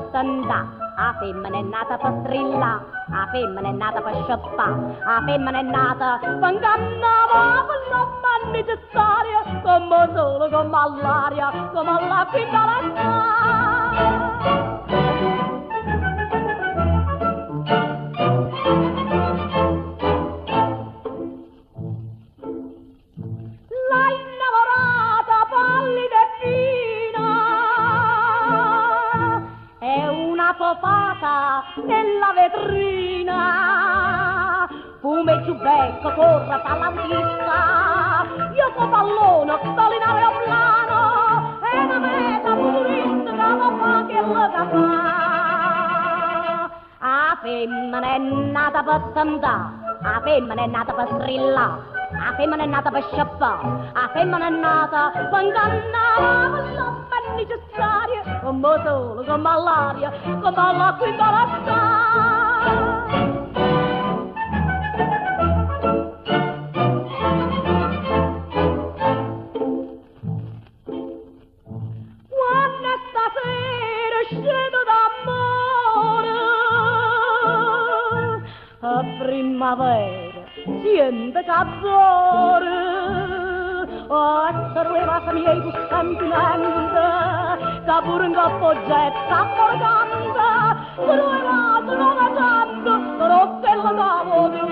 battanda, la femmina è nata per strilla, la femmina è nata per scioppa, la femmina è nata per ingannare, per la man necessaria, come solo, come all'aria, come alla quinta fofata nella vetrina, fume il giubbetto, corra, fa l'autista, io so pallone, sto in aeroplano, e una meta purista che non fa che lo fa. La femmina è nata per tantà, la femmina è nata per strillare, la femmina è nata per sciappare, la femmina è nata per ingannare, la necessaria, come solo, come all'aria, come all'acqua in baracca. Quando stasera scendo d'amore, a primavera siente cazzore, osserva se miei tu sentimenti, che pure un cappoggetto amorgante, trovato non è tanto, però quello d'amo tu.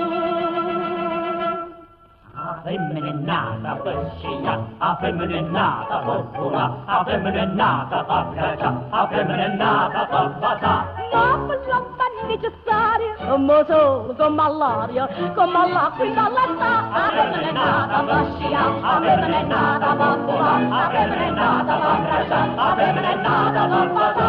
La femmina è nata per sciare, la femmina è nata per volare, la femmina è nata per cacciare, la femmina è nata per battere. Ma per la necessaria, come solo, come all'aria, come all'acqua in dall'età, la femmina è nata per sciare, la femmina è nata per volare, la femmina è nata per cacciare, la femmina è nata per battere.